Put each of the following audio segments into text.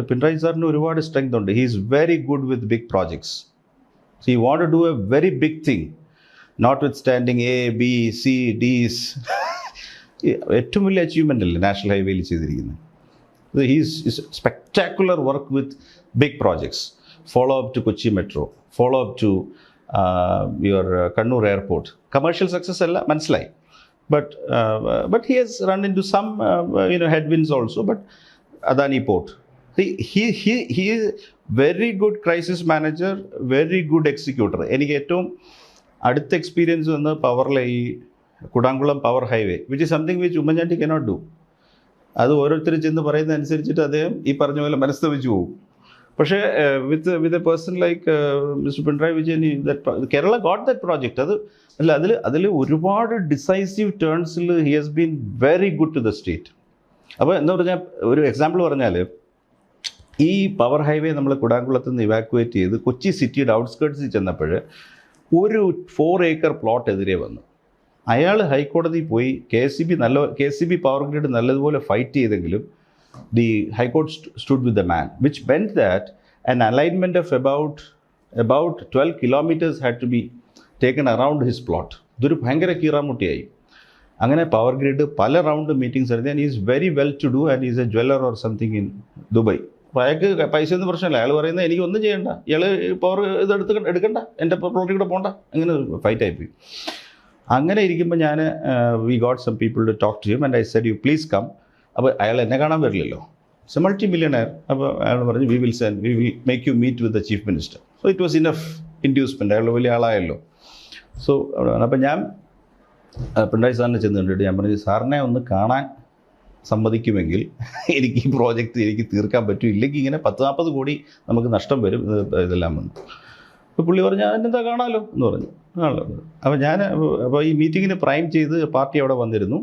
പിണറായി സാറിന് ഒരുപാട് സ്ട്രെങ്ത് ഉണ്ട്. He is very good with big projects. So he want to do a very big thing, notwithstanding A B C D's. ഏറ്റവും വലിയ achievement അല്ലേ national ഹൈവേയിൽ ചെയ്തിരിക്കുന്നത്. He's spectacular work with big projects. Follow up to Kochi metro, follow up to your Kannur airport. Commercial success അല്ല, മനസ്സിലായി. But he has run into some headwinds also. But Adani Port, he is very good crisis manager, very good executor. എനിക്ക് ഏറ്റവും അടുത്ത experience വന്ന് പവറിലെ ഈ Kudankulam power highway, which is something which Oommen Chandy cannot do. അത് ഓരോരുത്തർ ചെന്ന് പറയുന്നത് അനുസരിച്ചിട്ട് അദ്ദേഹം ഈ പറഞ്ഞ പോലെ മനസ്തവിച്ചു പോകും. പക്ഷേ with a person like mister Pinarayi Vijayan, Kerala got that project. അതിൽ ഒരുപാട് ഡിസൈസീവ് ടേൺസിൽ he has been very good to the state. അപ്പോൾ എന്താ പറഞ്ഞാൽ, ഒരു എക്സാമ്പിൾ പറഞ്ഞാൽ, ഈ പവർ ഹൈവേ നമ്മൾ കുടാംകുളത്ത് നിന്ന് ഇവാക്യുവേറ്റ് ചെയ്ത് കൊച്ചി സിറ്റിയുടെ ഔട്ട്സ്കേർട്സിൽ ചെന്നപ്പോൾ ഒരു 4 ഏക്കർ പ്ലോട്ട് എതിരെ വന്നു. അയാൾ ഹൈക്കോടതി പോയി KCB പവർ ഗ്രിഡ് നല്ലതുപോലെ ഫൈറ്റ് ചെയ്തെങ്കിലും the High Court stood with the man, which meant that an alignment of about 12 kilometers had to be taken around his plot. ഇതൊരു ഭയങ്കര കീറാമുട്ടിയായി. അങ്ങനെ പവർ ഗ്രിഡ് പല റൗണ്ട് മീറ്റിംഗ്സ് നടത്തി. And is very well to do and is a jeweller or something in Dubai. അപ്പോൾ അയാൾക്ക് പൈസ ഒന്നും പ്രശ്നമില്ല. അയാൾ പറയുന്നത് എനിക്കൊന്നും ചെയ്യണ്ട, ഇയാൾ പവർ എടുക്കണ്ട, എൻ്റെ പ്ലോട്ടിൽ കൂടെ പോകണ്ട. അങ്ങനെ ഫൈറ്റ് ആയിപ്പോയി. അങ്ങനെ ഇരിക്കുമ്പോൾ ഞാൻ we got some people to talk to him and I said you please come. അപ്പോൾ അയാൾ എന്നെ കാണാൻ വരില്ലല്ലോ, ഇറ്റ്സ് എ മൾട്ടി മില്യണയർ. അപ്പോൾ അയാൾ പറഞ്ഞു we will make you meet with the chief minister. So it was enough inducement. അയാൾ വലിയ ആളായല്ലോ. സോ അപ്പോൾ ഞാൻ പിണറായി സാറിനെ ചെന്ന് കണ്ടിട്ട് ഞാൻ പറഞ്ഞു, സാറിനെ ഒന്ന് കാണാൻ സമ്മതിക്കുമെങ്കിൽ എനിക്ക് ഈ പ്രോജക്റ്റ് എനിക്ക് തീർക്കാൻ പറ്റും, ഇല്ലെങ്കിൽ ഇങ്ങനെ 10-40 കോടി നമുക്ക് നഷ്ടം വരും, ഇതെല്ലാം വന്നു. അപ്പോൾ പുള്ളി പറഞ്ഞു അതിനെന്താ കാണാമല്ലോ എന്ന് പറഞ്ഞു. അപ്പോൾ ഈ മീറ്റിങ്ങിന് പ്രൈം ചെയ്ത് പാർട്ടി അവിടെ വന്നിരുന്നു.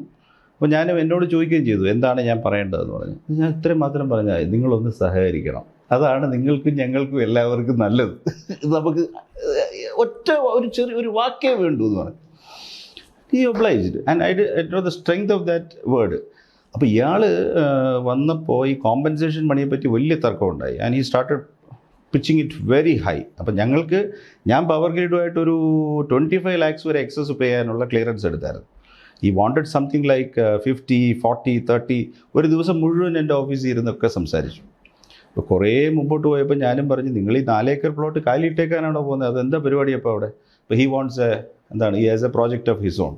അപ്പോൾ എന്നോട് ചോദിക്കുകയും ചെയ്തു എന്താണ് ഞാൻ പറയേണ്ടതെന്ന് പറഞ്ഞു. ഞാൻ ഇത്രയും മാത്രം പറഞ്ഞാൽ നിങ്ങളൊന്ന് സഹകരിക്കണം, അതാണ് നിങ്ങൾക്കും ഞങ്ങൾക്കും എല്ലാവർക്കും നല്ലത്. നമുക്ക് ഒരു വാക്കേ വേണ്ടൂ എന്ന് പറഞ്ഞു. He obliged and I know the strength of that word. അപ്പോൾ ഇയാൾ വന്നപ്പോൾ ഈ കോമ്പൻസേഷൻ മണിയെ പറ്റി വലിയ തർക്കമുണ്ടായി. And he started pitching it very high. അപ്പം ഞാൻ പവർ ഗ്രിഡുമായിട്ട് ഒരു 25 lakhs വരെ എക്സസ് പേ ചെയ്യാനുള്ള ക്ലിയറൻസ് എടുത്തായിരുന്നു. ഈ വാണ്ടഡ് സംതിങ് ലൈക്ക് 50, 40, 30. ഒരു ദിവസം മുഴുവൻ എൻ്റെ ഓഫീസിൽ ഇരുന്നൊക്കെ സംസാരിച്ചു. അപ്പോൾ കുറേ മുമ്പോട്ട് പോയപ്പോൾ ഞാനും പറഞ്ഞു, നിങ്ങൾ ഈ 4 ഏക്കർ പ്ലോട്ട് കാലിയിട്ടേക്കാനാണോ പോകുന്നത്, അതെന്താ പരിപാടി അപ്പോൾ അവിടെ? അപ്പോൾ ഹി വാണ്ട്സ് ഈ as A project of his own.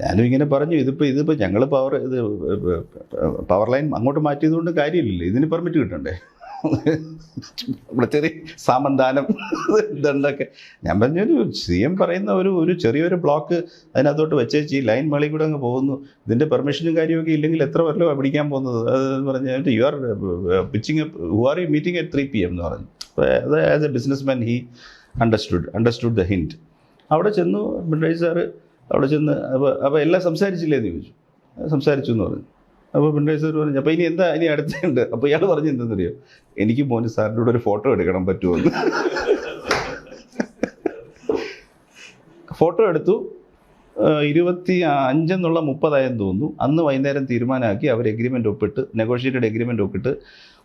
ഞാനും ഇങ്ങനെ പറഞ്ഞു, ഇതിപ്പോൾ ഞങ്ങൾ പവർ ലൈൻ അങ്ങോട്ട് മാറ്റിയതുകൊണ്ട് കാര്യമില്ലല്ലോ, ഇതിന് പെർമിറ്റ് കിട്ടണ്ടേ, ഇവിടെ ചെറിയ സാമന്താനം ഇതുണ്ടൊക്കെ. ഞാൻ പറഞ്ഞൊരു CM പറയുന്ന ഒരു ചെറിയൊരു ബ്ലോക്ക് അതിനകത്തോട്ട് വെച്ചേച്ച് ഈ ലൈൻ മേളിൽ കൂടെ അങ്ങ് പോകുന്നു, ഇതിൻ്റെ പെർമിഷനും കാര്യമൊക്കെ ഇല്ലെങ്കിൽ എത്ര വല്ലോ പിടിക്കാൻ പോകുന്നത് അതെന്ന് പറഞ്ഞിട്ട് you are pitching who are you meeting at 3 PM എന്ന് പറഞ്ഞു. അത് as A business man he understood the hint. അവിടെ ചെന്നു പിണറായി സാറ് അവിടെ ചെന്ന് അപ്പോൾ എല്ലാം സംസാരിച്ചില്ലേന്ന് ചോദിച്ചു. സംസാരിച്ചു എന്ന് പറഞ്ഞു. അപ്പോൾ പിണറായി സാർ പറഞ്ഞു അപ്പോൾ ഇനി അടുത്തുണ്ട്. അപ്പോൾ ഇയാൾ പറഞ്ഞു എന്തെന്നറിയോ, എനിക്ക് മോന് സാറിൻ്റെ കൂടെ ഒരു ഫോട്ടോ എടുക്കണം പറ്റുമെന്ന്. ഫോട്ടോ എടുത്തു. 25 എന്നുള്ള 30 തോന്നുന്നു. അന്ന് വൈകുന്നേരം തീരുമാനമാക്കി അവർ നെഗോഷിയേറ്റഡ് എഗ്രിമെൻ്റ് ഒപ്പിട്ട്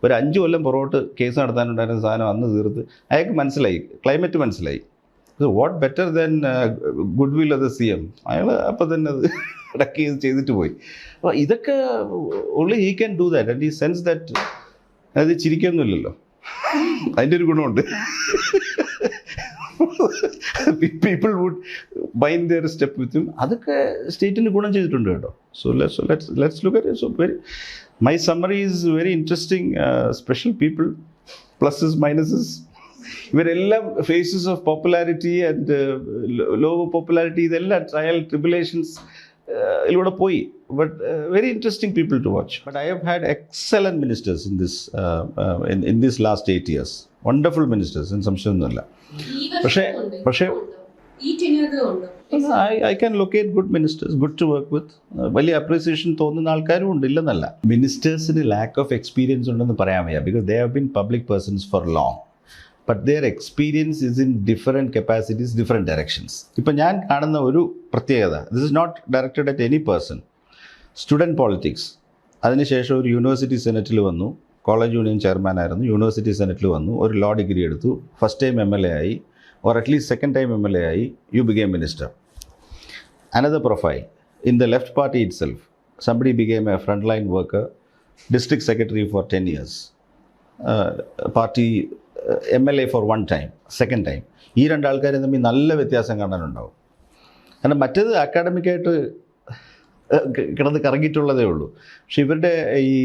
ഒരു 5 കൊല്ലം പുറകോട്ട് കേസ് നടത്താനുണ്ടായിരുന്ന സാധനം അന്ന് തീർത്ത്. അയാൾക്ക് മനസ്സിലായി, ക്ലൈമറ്റ് മനസ്സിലായി. What better than good will of the CM. അയാൾ അപ്പം തന്നെ അത് ഇടയ്ക്ക് ചെയ്തിട്ട് പോയി. അപ്പോൾ ഇതൊക്കെ only he can do that and he sense that. അത് ചിരിക്കൊന്നുമില്ലല്ലോ, അതിൻ്റെ ഒരു ഗുണമുണ്ട്. People would bind their step with him. അതൊക്കെ സ്റ്റേറ്റിന് ഗുണം ചെയ്തിട്ടുണ്ട് കേട്ടോ. So let's look at it. So my summary is very interesting. Special people, pluses minuses, ഇവരെല്ലാം phases of popularity and low popularity, ഇതെല്ലാം ട്രയൽ ട്രിബുലേഷൻസ് ഇതിലൂടെ പോയി. But very interesting people to watch. But I have had excellent ministers in this last 8 years. Wonderful ministers, എന്ന് സംശയമൊന്നുമില്ല. പക്ഷേ I can locate good ministers, good to work with. വലിയ appreciation തോന്നുന്ന ആൾക്കാരും ഉണ്ട്, ഇല്ലെന്നല്ല. മിനിസ്റ്റേഴ്സിന് ലാക്ക് ഓഫ് എക്സ്പീരിയൻസ് ഉണ്ടെന്ന് പറയാൻ വയ്യ, because they have been public persons for long. But their experience is in different capacities, different directions. ഇപ്പം ഞാൻ കാണുന്ന ഒരു പ്രത്യേകത, this is not directed at any person. Student politics, അതിനുശേഷം ഒരു യൂണിവേഴ്സിറ്റി സെനറ്റിൽ വന്നു, കോളേജ് യൂണിയൻ ചെയർമാനായിരുന്നു, യൂണിവേഴ്സിറ്റി സെനറ്റിൽ വന്നു, ഒരു ലോ ഡിഗ്രി എടുത്തു, ഫസ്റ്റ് ടൈം MLA ആയി, or at least second time MLA ആയി, you became minister. Another profile, in the left party itself, somebody became a frontline worker, district secretary for 10 years, party MLA for one time, second time. ഈ രണ്ടാൾക്കാരും തമ്മിൽ നല്ല വ്യത്യാസം കാണാനുണ്ടാവും. കാരണം മറ്റേത് അക്കാഡമിക്കായിട്ട് കിടന്ന് കറങ്ങിയിട്ടുള്ളതേ ഉള്ളൂ. പക്ഷെ ഇവരുടെ ഈ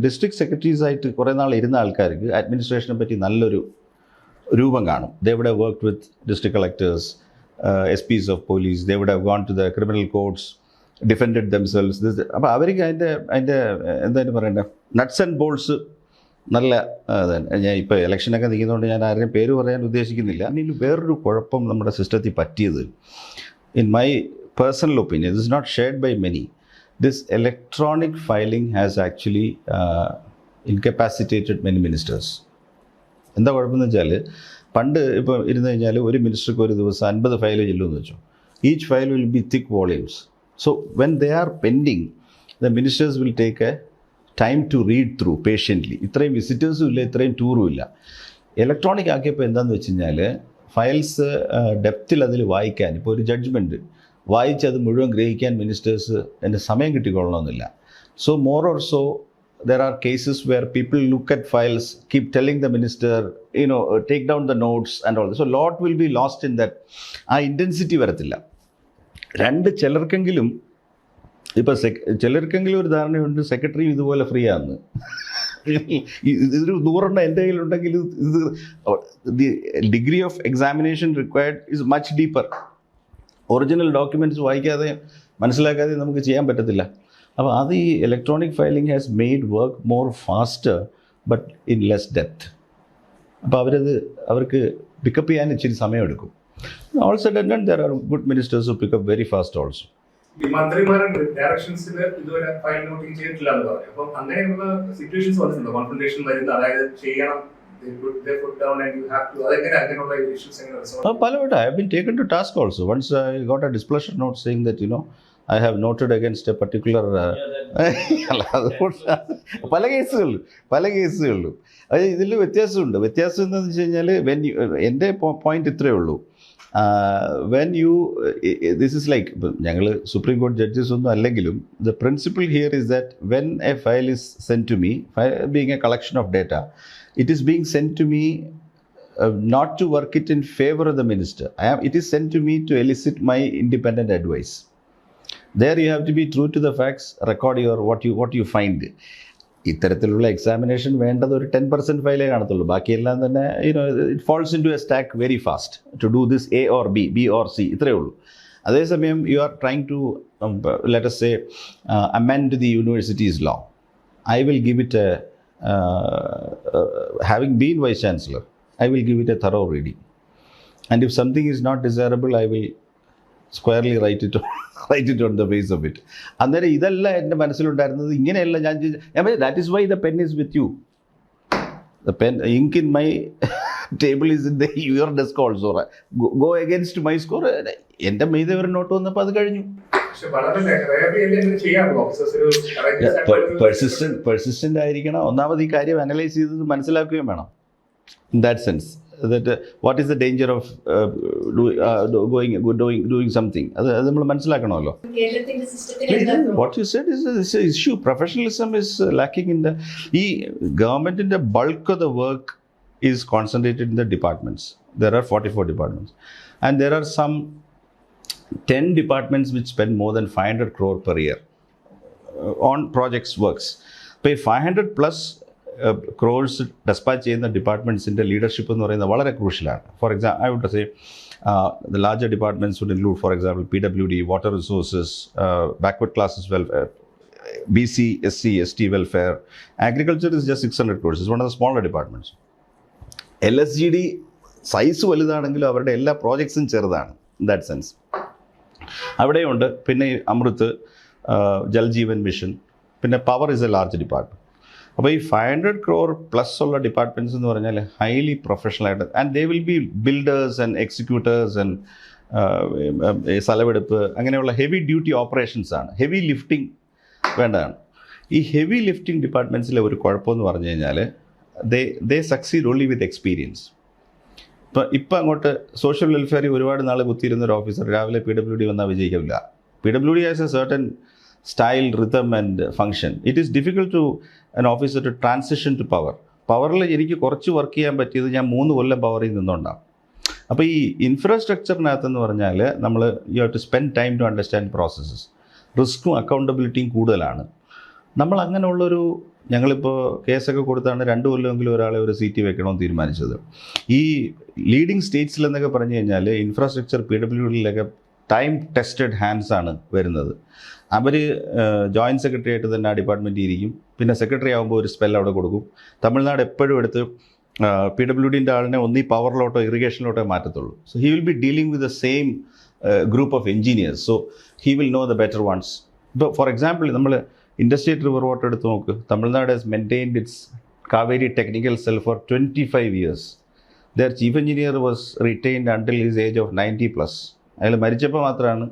ഡിസ്ട്രിക്ട് സെക്രട്ടറീസായിട്ട് കുറേ നാൾ ഇരുന്ന ആൾക്കാർക്ക് അഡ്മിനിസ്ട്രേഷനെ പറ്റി നല്ലൊരു രൂപം കാണും. They would have worked with district collectors, SPs of police, they would have gone to the criminal courts, defended themselves. അപ്പോൾ അവർക്ക് അതിൻ്റെ എന്തായാലും പറയണ്ടേ, നട്ട്സ് ആൻഡ് ബോൾട്സ് നല്ല ഞാൻ ഇപ്പോൾ ഇലക്ഷനൊക്കെ നിൽക്കുന്നതുകൊണ്ട് ഞാൻ ആരുടെയും പേര് പറയാൻ ഉദ്ദേശിക്കുന്നില്ല. ഇനി വേറൊരു കുഴപ്പം നമ്മുടെ സിസ്റ്റത്തിൽ പറ്റിയത്, in my personal opinion, this is not shared by many, this electronic filing has actually incapacitated many ministers. എന്താ കുഴപ്പമെന്ന് വെച്ചാൽ, പണ്ട് ഇപ്പോൾ ഇരുന്ന് കഴിഞ്ഞാൽ ഒരു മിനിസ്റ്റർക്ക് ഒരു ദിവസം 50 ഫയൽ ചെല്ലുമെന്ന് വെച്ചു. Each file will be thick volumes. So when they are pending, the ministers will take a time to read through patiently. ഇത്രയും വിസിറ്റേഴ്സും ഇല്ല, ഇത്രയും ടൂറും ഇല്ല. ഇലക്ട്രോണിക് ആക്കിയപ്പോൾ എന്താണെന്ന് വെച്ച് കഴിഞ്ഞാൽ, ഫയൽസ് ഡെപ്തിൽ അതിൽ വായിക്കാൻ, ഇപ്പോൾ ഒരു ജഡ്ജ്മെൻറ്റ് വായിച്ച് അത് മുഴുവൻ ഗ്രഹിക്കാൻ മിനിസ്റ്റേഴ്സ് എൻ്റെ സമയം കിട്ടിക്കൊള്ളണമെന്നില്ല. So more or so there are cases where people look at files, keep telling the minister, take down the notes and all. So lot will be lost in that. ആ intensity വരത്തില്ല. ചിലർക്കെങ്കിലും ഇപ്പോൾ ചിലർക്കെങ്കിലും ഒരു ധാരണയുണ്ട് secretary ഇതുപോലെ free ആണെന്ന്. ഇതൊരു 100 എൻ്റെ കയ്യിലുണ്ടെങ്കിൽ ഇത് the degree of examination required is much deeper. Original documents വായിക്കാതെ മനസ്സിലാക്കാതെ നമുക്ക് ചെയ്യാൻ പറ്റത്തില്ല. അപ്പോൾ അത് ഈ electronic filing has made work more faster but in less depth. അപ്പോൾ അവർക്ക് പിക്കപ്പ് ചെയ്യാൻ ഇച്ചിരി സമയമെടുക്കും. Also then there are good ministers who pick up very fast also. മന്ത്രിമാരുടെ ഡയറക്ഷൻസിൽ ഇതുവരെ ഫയൽ നോട്ടിംഗ് ചെയ്തിട്ടില്ല എന്ന് പറഞ്ഞു. അപ്പം അങ്ങനെയുള്ള സിറ്റുവേഷൻസ് വന്നിട്ടുണ്ടോ? കോൺഫ്രണ്ടേഷൻ വരുന്നത്, അതായത് ചെയ്യണം, പലവട്ടം I have been taken to task also. Once I got a displeasure note saying that I have noted against a particular പല കേസുകളിലും ഇതിൽ വ്യത്യാസമുണ്ട്. വ്യത്യാസം എന്താണെന്ന് വെച്ച് കഴിഞ്ഞാൽ, എൻ്റെ പോയിന്റ് ഇത്രയേ ഉള്ളൂ. this is like, ഞങ്ങൾ സുപ്രീം കോടതി ജഡ്ജസ് ഒന്നും അല്ലെങ്കിലും, the principle here is that when a file is sent to me, being a collection of data, it is being sent to me not to work it in favor of the minister. It is sent to me to elicit my independent advice. There you have to be true to the facts, record what you find. ഇത്തരത്തിലുള്ള examination വേണ്ടത് ഒരു 10% ഫയലേ കാണത്തുള്ളൂ. ബാക്കിയെല്ലാം തന്നെ it falls into a stack very fast to do this A or B or C, ഇത്രയേ ഉള്ളൂ. അതേസമയം you are trying to let us say amend the university's law. I will give it having been vice chancellor, I will give it a thorough reading, and if something is not desirable, I will squarely write it on the face of it. അന്നേരം ഇതല്ല എൻ്റെ മനസ്സിലുണ്ടായിരുന്നത്, ഇങ്ങനെയല്ല ഞാൻ that is why the pen is with you. The pen ink in my table is in your desk also. Go against my score. എൻ്റെ മെയ്ത ഒരു not വന്നപ്പോൾ അത് കഴിഞ്ഞു. പെർസിസ്റ്റൻ്റ് ആയിരിക്കണം. ഒന്നാമത് ഈ കാര്യം അനലൈസ് ചെയ്തത് മനസ്സിലാക്കുകയും വേണം. In that sense that what is the danger of doing something, അത് നമ്മൾ മനസ്സിലാക്കണമല്ലോ. What you said is this issue. Professionalism is lacking in the ഗവൺമെൻറ്റിൻ്റെ bulk of the work is concentrated in the departments. There are 44 departments, and there are some 10 departments which spend more than 500 crore per year on projects works. Pay 500 plus crores despatch ചെയ്യുന്ന ഡിപ്പാർട്ട്മെൻറ്റ്സിൻ്റെ leadership എന്ന് പറയുന്നത് വളരെ ക്രൂഷ്യലാണ്. For example, I would say the larger departments would include, for example, PWD, water resources, backward classes welfare, BC, SC, ST welfare. Agriculture is just 600 crores. It's one of the smaller departments. LSGD size വലുതാണെങ്കിലും അവരുടെ എല്ലാ പ്രോജക്ട്സും ചെറുതാണ്. In that sense അവിടെയുണ്ട്. പിന്നെ Amrut, Jal Jeevan mission, പിന്നെ power is a large department. അപ്പോൾ ഈ 500 crore പ്ലസ് ഉള്ള ഡിപ്പാർട്ട്മെൻറ്റ്സ് എന്ന് പറഞ്ഞാൽ ഹൈലി പ്രൊഫഷണൽ ആയിട്ട്, and they will be builders and executors and സ്ഥലമെടുപ്പ്, അങ്ങനെയുള്ള ഹെവി ഡ്യൂട്ടി ഓപ്പറേഷൻസ് ആണ്. ഹെവി ലിഫ്റ്റിംഗ് വേണ്ടതാണ്. ഈ ഹെവി ലിഫ്റ്റിംഗ് ഡിപ്പാർട്ട്മെൻറ്റ്സിലെ ഒരു കുഴപ്പമെന്ന് പറഞ്ഞു കഴിഞ്ഞാൽ they succeed only with experience. ഇപ്പം അങ്ങോട്ട് സോഷ്യൽ വെൽഫെയറിൽ ഒരുപാട് നാൾ കുത്തിയിരുന്ന ഒരു ഓഫീസർ രാവിലെ PWD വന്നാൽ വിജയിക്കില്ല. PWD has a certain style, rhythm and function. It is difficult to an officer to transition to power. പവറിൽ എനിക്ക് കുറച്ച് വർക്ക് ചെയ്യാൻ പറ്റിയത് ഞാൻ 3 കൊല്ലം പവറിൽ നിന്നുകൊണ്ടാണ്. അപ്പോൾ ഈ ഇൻഫ്രാസ്ട്രക്ചറിനകത്തെന്ന് പറഞ്ഞാൽ നമ്മൾ you have to spend time to understand processes. റിസ്ക്കും അക്കൗണ്ടബിലിറ്റിയും കൂടുതലാണ്. നമ്മൾ അങ്ങനെയുള്ളൊരു, ഞങ്ങളിപ്പോൾ കേസൊക്കെ കൊടുത്താണ് 2 കൊല്ലമെങ്കിലും ഒരാളെ ഒരു സീറ്റ് വെക്കണമെന്ന് തീരുമാനിച്ചത്. ഈ ലീഡിങ് സ്റ്റേറ്റ്സിലെന്നൊക്കെ പറഞ്ഞു കഴിഞ്ഞാൽ ഇൻഫ്രാസ്ട്രക്ചർ PWDയിലൊക്കെ ടൈം ടെസ്റ്റഡ് ഹാൻഡ്സ് ആണ് വരുന്നത്. അവർ ജോയിൻറ്റ് സെക്രട്ടറി ആയിട്ട് തന്നെ ആ ഡിപ്പാർട്ട്മെൻറ്റിൽ ഇരിക്കും. പിന്നെ സെക്രട്ടറി ആകുമ്പോൾ ഒരു സ്പെൽ അവിടെ കൊടുക്കും. തമിഴ്നാട് എപ്പോഴും എടുത്ത് PWDൻ്റെ ആളിനെ ഒന്നീ പവറിലോട്ടോ ഇറിഗേഷനിലോട്ടോ മാറ്റത്തുള്ളൂ. So he will be dealing with the same group of engineers. So he will know the better ones. ഇപ്പോൾ ഫോർ എക്സാമ്പിൾ നമ്മൾ ഇൻഡസ്ട്രിയൽ റിവർ വാട്ടർ എടുത്ത് നോക്ക്. Tamil Nadu has maintained its Kaveri technical cell for 25 years. Their chief engineer was retained until his age of 90+. അയാൾ മരിച്ചപ്പോൾ മാത്രമാണ്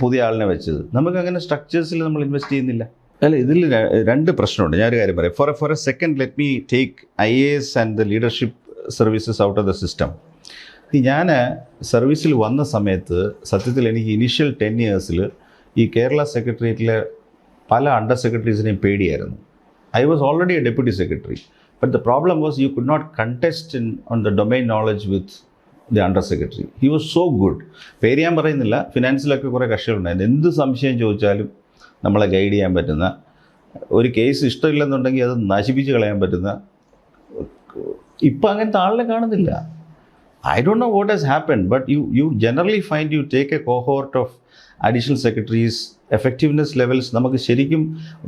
പുതിയ ആളിനെ വെച്ചത്. നമുക്കങ്ങനെ സ്ട്രക്ചേഴ്സിൽ നമ്മൾ ഇൻവെസ്റ്റ് ചെയ്യുന്നില്ല. അല്ല, ഇതിൽ 2 പ്രശ്നമുണ്ട്. ഞാനൊരു കാര്യം പറയാം. For a second let me take IAS and the leadership services out of the system. ഞാൻ സർവീസിൽ വന്ന സമയത്ത് സത്യത്തിൽ എനിക്ക് ഇനീഷ്യൽ 10 years ഈ കേരള സെക്രട്ടേറിയറ്റിലെ പല അണ്ടർ സെക്രട്ടറീസിനെയും പേടിയായിരുന്നു. I was already a deputy secretary, but the problem was you could not contest on the domain knowledge with the under secretary. He was so good. പേര് ഞാൻ പറയുന്നില്ല, ഫിനാൻസിലൊക്കെ കുറേ കക്ഷികളുണ്ടായിരുന്നു. എന്ത് സംശയം ചോദിച്ചാലും നമ്മളെ ഗൈഡ് ചെയ്യാൻ പറ്റുന്ന, ഒരു കേസ് ഇഷ്ടമില്ലെന്നുണ്ടെങ്കിൽ അത് നശിപ്പിച്ച് കളയാൻ പറ്റുന്ന. ഇപ്പം അങ്ങനത്തെ ആളിനെ കാണുന്നില്ല. I don't know what has happened, but you generally find you take a cohort of additional secretaries, effectiveness levels. നമുക്ക് ശരിക്കും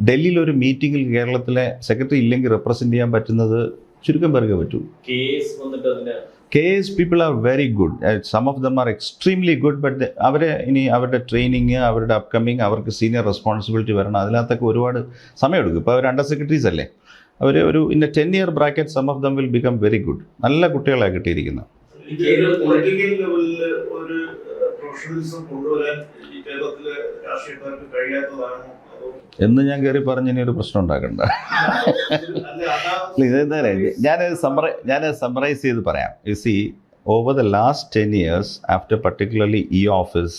ഡൽഹിയിൽ ഒരു മീറ്റിങ്ങിൽ കേരളത്തിലെ സെക്രട്ടറി ഇല്ലെങ്കിൽ റെപ്രസെൻറ്റ് ചെയ്യാൻ പറ്റുന്നത് ചുരുക്കം പേർക്ക് പറ്റൂ. KS people are very good. Some of them are extremely good, but അവരുടെ ട്രെയിനിങ്, അവരുടെ അപ്കമിങ്, അവർക്ക് സീനിയർ റെസ്പോൺസിബിലിറ്റി വരണം. അതിനകത്തൊക്കെ ഒരുപാട് സമയമെടുക്കും. ഇപ്പോൾ അവർ അണ്ടർ സെക്രട്ടറീസ് അല്ലേ, അവർ ഒരു in a 10-year bracket some of them will become very good. നല്ല കുട്ടികളാണ് കിട്ടിയിരിക്കുന്നത്. പൊളിറ്റിക്കൽ ലെവലിൽ ഒരു പ്രൊഫഷണലിസം കൊണ്ടുവരാൻ ഈ കേരളത്തിലെ രാഷ്ട്രീയക്കാർക്ക് കഴിയാത്തതാണോ എന്ന് ഞാൻ കയറി പറഞ്ഞ് ഇനി ഒരു പ്രശ്നം ഉണ്ടാക്കണ്ട. ഇതെന്താ ഞാൻ സമ്മറൈസ് ചെയ്ത് പറയാം. You see, over the last 10 years, after particularly e-office,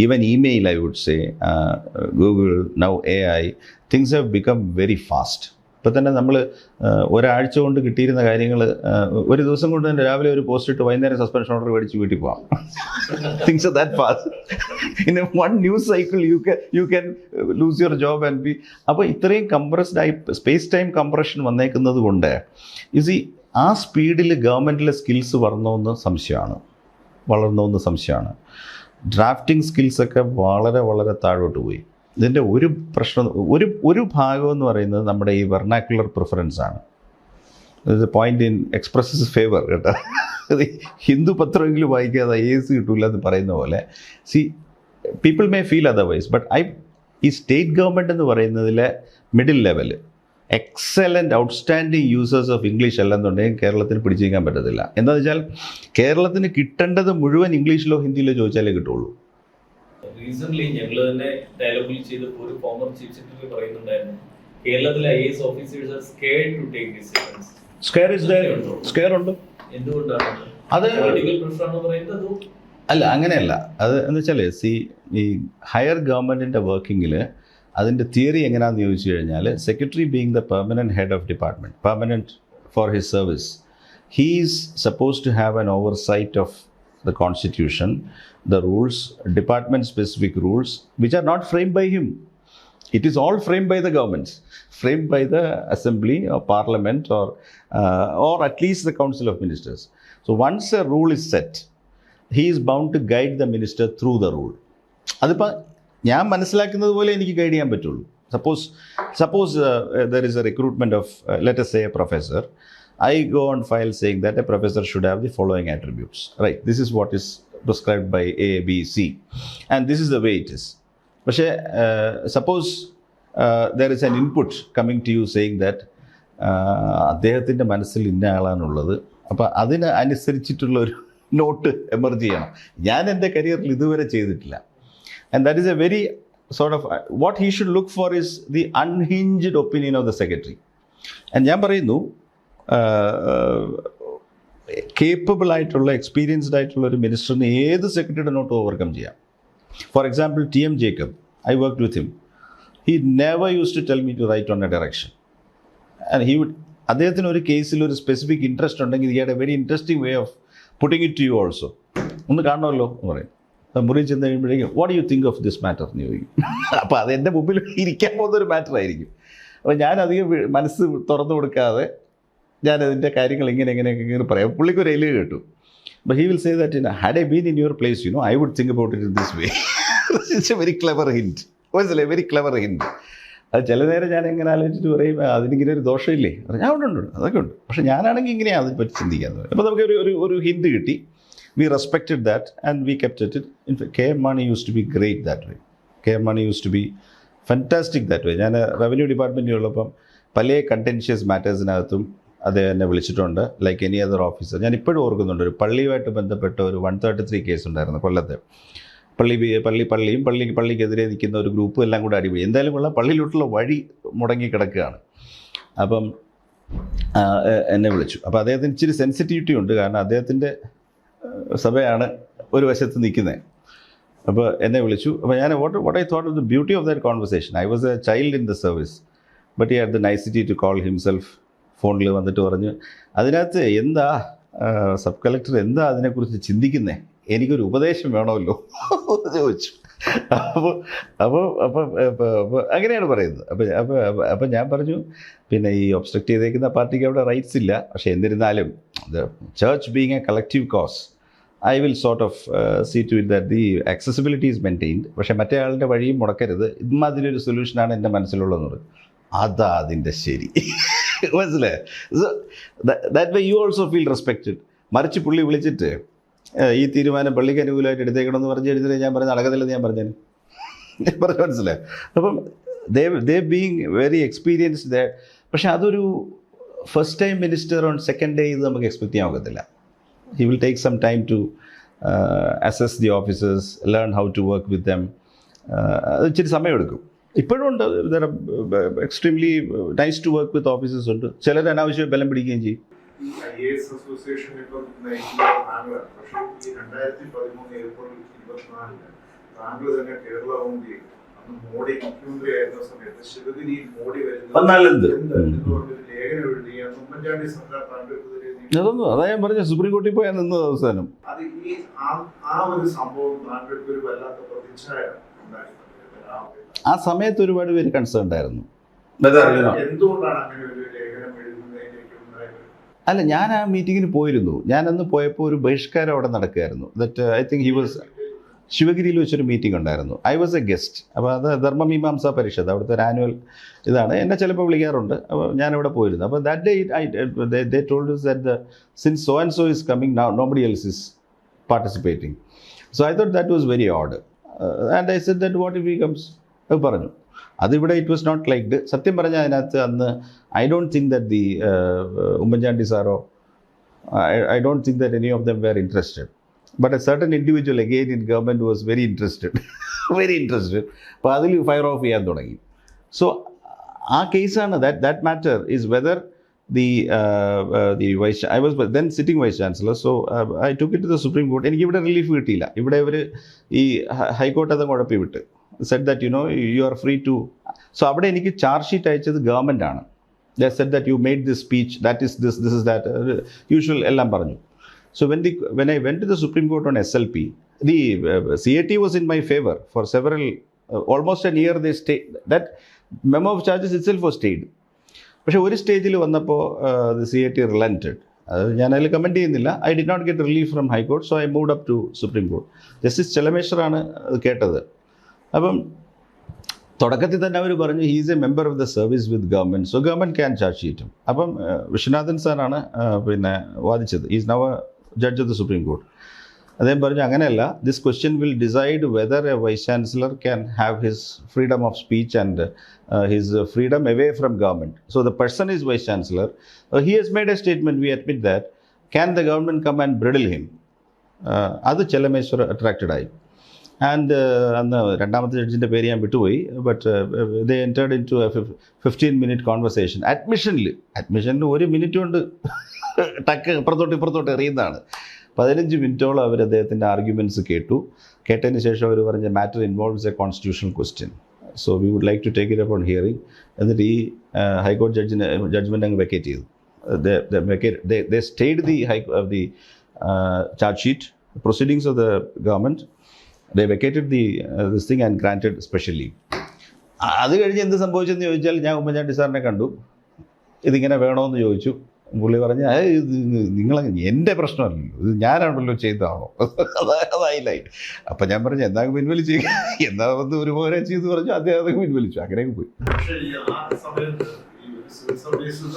even email I would say, Google, now AI, things have become very fast. ഇപ്പോൾ തന്നെ നമ്മൾ ഒരാഴ്ച കൊണ്ട് കിട്ടിയിരുന്ന കാര്യങ്ങൾ ഒരു ദിവസം കൊണ്ട് തന്നെ രാവിലെ ഒരു പോസ്റ്റ് ഇട്ട് വൈകുന്നേരം സസ്പെൻഷൻ ഓർഡർ മേടിച്ച് വീട്ടിൽ പോകാം. Things are that fast. In A 1 news cycle you can lose your job and be. അപ്പോൾ ഇത്രയും കംപ്രസ്ഡ് ആയി സ്പേസ് ടൈം കംപ്രഷൻ വന്നേക്കുന്നത് കൊണ്ട് ഈ ആ സ്പീഡിൽ ഗവൺമെൻറ്റിലെ സ്കിൽസ് വളർന്നോന്ന് സംശയമാണ്. ഡ്രാഫ്റ്റിംഗ് സ്കിൽസൊക്കെ വളരെ വളരെ താഴോട്ട് പോയി. ഇതിൻ്റെ ഒരു പ്രശ്നം, ഒരു ഭാഗമെന്ന് പറയുന്നത് നമ്മുടെ ഈ വെർണാക്കുലർ പ്രിഫറൻസ് ആണ്. പോയിന്റ് ഇൻ എക്സ്പ്രസസ് ഫേവർ കേട്ടോ. ഹിന്ദു പത്രമെങ്കിലും വായിക്കാതെ IAS കിട്ടില്ല എന്ന് പറയുന്ന പോലെ. See, people may feel otherwise, but ഈ സ്റ്റേറ്റ് ഗവൺമെൻറ് എന്ന് പറയുന്നതിലെ middle level excellent outstanding users of English അല്ലെന്നുണ്ടെങ്കിൽ കേരളത്തിന് പിടിച്ചു നിൽക്കാൻ പറ്റത്തില്ല. എന്താണെന്ന് വെച്ചാൽ കേരളത്തിന് കിട്ടേണ്ടത് മുഴുവൻ ഇംഗ്ലീഷിലോ ഹിന്ദിയിലോ ചോദിച്ചാലേ കിട്ടുള്ളൂ. റീസെന്റ് ഞങ്ങൾ തന്നെ ഡയലോഗിൽ ചെയ്തപ്പോൾ ഒരു ഫോമർ ചീഫ് സെക്രട്ടറി പറയുന്നുണ്ടായിരുന്നു, കേരളത്തിലെ IAS officers are scared to take decisions. Scare ഉണ്ട്. എന്തുകൊണ്ടാണ് അത്? പൊളിറ്റിക്കൽ പ്രഷർ ആണെന്ന് പറയുന്നത് അല്ല, അങ്ങനെയല്ല. അത് എന്ന് വെച്ചാൽ ഈ ഹയർ ഗവൺമെൻറ്റിൻ്റെ വർക്കിങ്ങിൽ അതിൻ്റെ തിയറി എങ്ങനെയാണെന്ന് ചോദിച്ചു കഴിഞ്ഞാൽ, secretary being the permanent head of department, permanent for his service, he is suppose to have an oversight of the constitution, the rules, department specific rules, which are not framed by him. It is all framed by the governments, framed by the assembly or parliament or at least the council of ministers. So once a rule is set, he is bound to guide the minister through the rule. അതിപ്പോൾ ഞാൻ മനസ്സിലാക്കുന്നത് പോലെ എനിക്ക് guide ചെയ്യാൻ പറ്റുള്ളൂ. Suppose there is a recruitment of let us say a professor. I go on file saying that a professor should have the following attributes, right? This is what is prescribed by A, B, C, and this is the way it is. പക്ഷേ suppose there is an input coming to you saying that അദ്ദേഹത്തിൻ്റെ മനസ്സിൽ ഇന്ന ആളാണുള്ളത്, അപ്പോൾ അതിന് അനുസരിച്ചിട്ടുള്ളൊരു not emerge ചെയ്യണം. ഞാൻ എൻ്റെ കരിയറിൽ ഇതുവരെ ചെയ്തിട്ടില്ല. And that is A very sort of what he should look for is the unhinged opinion of the secretary. And ഞാൻ പറയുന്നു കേപ്പബിൾ ആയിട്ടുള്ള എക്സ്പീരിയൻസ്ഡ് ആയിട്ടുള്ള ഒരു മിനിസ്റ്ററിന് ഏത് സെക്രട്ടറിയുടെ നോട്ട് ഓവർകം ചെയ്യാം. For example TM Jacob, I worked with him. He never used to tell me to write on a direction. And he would, അദ്ദേഹത്തിന് ഒരു കേസിൽ ഒരു സ്പെസിഫിക് ഇൻട്രസ്റ്റ് ഉണ്ടെങ്കിൽ he had a very interesting way of putting it to you also. ഒന്ന് കാണണമല്ലോ എന്ന് പറയും. മുറി ചെന്ന് കഴിയുമ്പോഴേക്കും what do you think of this matter എന്ന് ചോദിക്കും. അപ്പോൾ അത് എൻ്റെ മുമ്പിൽ ഇരിക്കാൻ പോകുന്നൊരു മാറ്റർ ആയിരിക്കും. അപ്പോൾ ഞാനധികം മനസ്സ് തുറന്നു കൊടുക്കാതെ ഞാനതിൻ്റെ കാര്യങ്ങൾ ഇങ്ങനെ പറയാം. പുള്ളിക്കൊരു എലി കേട്ടു. But he will say that, had I been in your place, I would think about it in this way. It's a very clever hint. മനസ്സിലായി, വെരി ക്ലെവർ ഹിൻഡ്. അത് ചില നേരം ഞാൻ എങ്ങനെ ആലോചിച്ചിട്ട് പറയും അതിനിങ്ങനെ ഒരു ദോഷമില്ലേ, ഞാൻ ഉണ്ട് അതൊക്കെ ഉണ്ട്, പക്ഷേ ഞാനാണെങ്കിൽ ഇങ്ങനെയാണ് അതിനെപ്പറ്റി ചിന്തിക്കുന്നത്. അപ്പോൾ നമുക്ക് ഒരു ഹിൻഡ് കിട്ടി. We respected that and we kept at it. In fact, KM Mani used to be great that way. KM Mani used to be fantastic that way. ഞാൻ റവന്യൂ ഡിപ്പാർട്ട്മെൻറ്റിലുള്ളപ്പം പല കണ്ടൻഷ്യസ് മാറ്റേഴ്സിനകത്തും അത് എന്നെ വിളിച്ചിട്ടുണ്ട്, ലൈക്ക് എനി അതർ ഓഫീസർ. ഞാൻ ഇപ്പോഴും ഓർക്കുന്നുണ്ട്, ഒരു പള്ളിയുമായിട്ട് ബന്ധപ്പെട്ട ഒരു 133 കേസ് ഉണ്ടായിരുന്നു കൊല്ലത്ത്. പള്ളിക്കെതിരെ നിൽക്കുന്ന ഒരു ഗ്രൂപ്പും എല്ലാം കൂടെ അടിപൊളി. എന്തായാലും ഉള്ള പള്ളിയിലോട്ടുള്ള വഴി മുടങ്ങി കിടക്കുകയാണ്. അപ്പം എന്നെ വിളിച്ചു. അപ്പോൾ അദ്ദേഹത്തിന് ഇച്ചിരി സെൻസിറ്റിവിറ്റി ഉണ്ട്, കാരണം അദ്ദേഹത്തിൻ്റെ സഭയാണ് ഒരു വശത്ത് നിൽക്കുന്നത്. അപ്പോൾ എന്നെ വിളിച്ചു. അപ്പോൾ ഞാൻ what I thought of the beauty of that conversation. I was a child in the service, but he had the nicety to call himself. ഫോണിൽ വന്നിട്ട് പറഞ്ഞു, അതിനകത്ത് എന്താ സബ് കളക്ടർ എന്താ അതിനെക്കുറിച്ച് ചിന്തിക്കുന്നത്, എനിക്കൊരു ഉപദേശം വേണമല്ലോ എന്ന് ചോദിച്ചു. അപ്പോൾ അങ്ങനെയാണ് പറയുന്നത്. അപ്പോൾ ഞാൻ പറഞ്ഞു, പിന്നെ ഈ ഒബ്സ്ട്രക്റ്റ് ചെയ്തേക്കുന്ന പാർട്ടിക്ക് അവിടെ റൈറ്റ്സ് ഇല്ല, പക്ഷേ എന്നിരുന്നാലും the church being a collective cause I will sort of see to it that the accessibility is maintained. പക്ഷേ മറ്റേ ആളുടെ വഴിയും മുടക്കരുത്. ഇതുമാതിരി ഒരു സൊല്യൂഷനാണ് എൻ്റെ മനസ്സിലുള്ളതെന്ന് പറയും. അതാ അതിൻ്റെ ശരി, മനസ്സിലായി. So that way you also feel respected. മറിച്ച് പുള്ളി വിളിച്ചിട്ട് ഈ തീരുമാനം പള്ളിക്ക് അനുകൂലമായിട്ട് എടുത്തേക്കണമെന്ന് പറഞ്ഞ് എഴുതിയിട്ട് ഞാൻ പറഞ്ഞ നടക്കത്തില്ലെന്ന് ഞാൻ പറഞ്ഞു മനസ്സിലായി. അപ്പം ദേ ബീങ് വെരി എക്സ്പീരിയൻസ്ഡ് ദേ. പക്ഷെ അതൊരു first time minister on second day ഇത് നമുക്ക് എക്സ്പെക്ട് ചെയ്യാൻ ഒക്കത്തില്ല. He will take some time to assess the officers, learn how to work with them. ഇച്ചിരി സമയമെടുക്കും. ഇപ്പോഴും ഉണ്ട്, extremely nice to work with officers ഉണ്ട്. ചിലർ അനാവശ്യം ബലം പിടിക്കുകയും ചെയ്യും. IAS അസോസിയേഷൻ ഇപ്പോൾ താങ്കളാണ്, പക്ഷേ ഈ 2013 ഏപ്രിൽ 24 താങ്കൾ തന്നെ കേരള ഹോമിൽ അന്ന് മോഡി മുഖ്യമന്ത്രി ആയിരുന്ന സമയത്ത് ശിവഗിരി മോഡി വരുന്നത് ലേഖനം എഴുതി ഉമ്മൻചാണ്ടി സർക്കാർ താങ്കൾക്ക് അതൊന്നും അതാ ഞാൻ പറഞ്ഞ സുപ്രീം കോടതിയിൽ പോയാൽ നിന്ന അവസാനം അത് ഈ ആ ഒരു സംഭവം താങ്കൾക്ക് ഒരു വല്ലാത്ത പ്രതിച്ഛായ ഉണ്ടായിരുന്നു. ആ സമയത്ത് ഒരുപാട് പേര് കൺസേൺ ആയിരുന്നു. എന്തുകൊണ്ടാണ് അങ്ങനെ ഒരു ലേഖനം എഴുതുന്നതിലേക്ക്? അല്ല, ഞാൻ ആ മീറ്റിങ്ങിന് പോയിരുന്നു. ഞാനന്ന് പോയപ്പോൾ ഒരു ബഹിഷ്കാരം അവിടെ നടക്കുകയായിരുന്നു. That I think he was ശിവഗിരിയിൽ വെച്ചൊരു മീറ്റിംഗ് ഉണ്ടായിരുന്നു. I was a guest. അപ്പോൾ അത് ധർമ്മമീമാംസ പരിഷത്ത്, അവിടുത്തെ ഒരു ആനുവൽ ഇതാണ്. എന്നെ ചിലപ്പോൾ വിളിക്കാറുണ്ട്. അപ്പോൾ ഞാനവിടെ പോയിരുന്നു. അപ്പോൾ that day they told us that since so and so is coming now nobody else is participating. So I thought that was very odd. And I said that what if he comes? അത് പറഞ്ഞു. അതിവിടെ it was not liked. സത്യം പറഞ്ഞാൽ അതിനകത്ത് അന്ന് I don't think that the Oommen Chandy സാറോ I don't think that any of them were interested. But a certain individual again in government was very interested. Very interested. അപ്പോൾ അതിൽ ഫയർ ഓഫ് ചെയ്യാൻ തുടങ്ങി. So ആ കേസാണ് that matter is whether the vice, I was then sitting vice chancellor, so I took it to the Supreme Court. എനിക്കിവിടെ relief കിട്ടിയില്ല. ഇവിടെ ഇവർ ഈ ഹൈക്കോർട്ട് അത് കുഴപ്പി വിട്ട് said that you are free to. So അവിടെ എനിക്ക് ചാർജ് ഷീറ്റ് അയച്ചത് ഗവൺമെൻറ് ആണ്. They said that you made this speech, that is this is that, usual എല്ലാം പറഞ്ഞു. So when I went to the Supreme Court on SLP, the CAT was in my favor for several, almost a year they stayed. That memo of charges itself was stayed. പക്ഷേ ഒരു സ്റ്റേജിൽ വന്നപ്പോൾ the CAT relented. ഞാൻ അതിൽ comment ചെയ്യുന്നില്ല. I did not get relief from High Court, so I moved up to Supreme Court. Justice ചെലമേശ്വറാണ് അത് കേട്ടത്. അപ്പം തുടക്കത്തിൽ തന്നെ അവർ പറഞ്ഞു he is a member of the service with government, so government can charge him. അപ്പം വിശ്വനാഥൻ സാറാണ് പിന്നെ വാദിച്ചത്. he is now a judge of the Supreme Court. അദ്ദേഹം പറഞ്ഞു അങ്ങനെയല്ല, this question will decide whether a vice chancellor can have his freedom of speech and his freedom away from government. So the person is vice chancellor. He has made a statement, we admit that. Can the government come and bridle him? അത് Chelameswar attracted ആയി. And അന്ന് രണ്ടാമത്തെ ജഡ്ജിൻ്റെ പേര് ഞാൻ വിട്ടുപോയി. But they entered into 15-minute conversation. അഡ്മിഷനിൽ 1 minute കൊണ്ട് ടക്ക് ഇപ്പുറത്തോട്ട് എറിയുന്നതാണ്. 15 മിനിറ്റോളം അവർ അദ്ദേഹത്തിൻ്റെ ആർഗ്യുമെൻറ്റ്സ് കേട്ടതിന് ശേഷം അവർ പറഞ്ഞ matter involves a constitutional question, so we would like to take it upon hearing. എന്നിട്ട് ഈ ഹൈക്കോടതി ജഡ്ജ്മെൻറ്റ് അങ്ങ് വെക്കേറ്റ് ചെയ്തു. They stayed the charge sheet, proceedings of the government. They vacated this thing and granted special leave. അത് കഴിഞ്ഞ് എന്ത് സംഭവിച്ചെന്ന് ചോദിച്ചാൽ, ഞാൻ ഉമ്മൻചാണ്ടി സാറിനെ കണ്ടു, ഇതിങ്ങനെ വേണമെന്ന് ചോദിച്ചു. പുള്ളി പറഞ്ഞ നിങ്ങൾ എൻ്റെ പ്രശ്നമല്ലല്ലോ, ഇത് ഞാനാണല്ലോ ചെയ്തതാണോ, അതായില്ലായി. അപ്പം ഞാൻ പറഞ്ഞു എന്താ പിൻവലിച്ച്, എന്താ വന്ന് ഒരുപോലെ ചെയ്തു പറഞ്ഞു. അദ്ദേഹം അതൊക്കെ പിൻവലിച്ചു. അങ്ങനെയൊക്കെ പോയി. പക്ഷേ ഈ ആ സമയത്ത് ഈ സിവിൽ സർവീസിൽ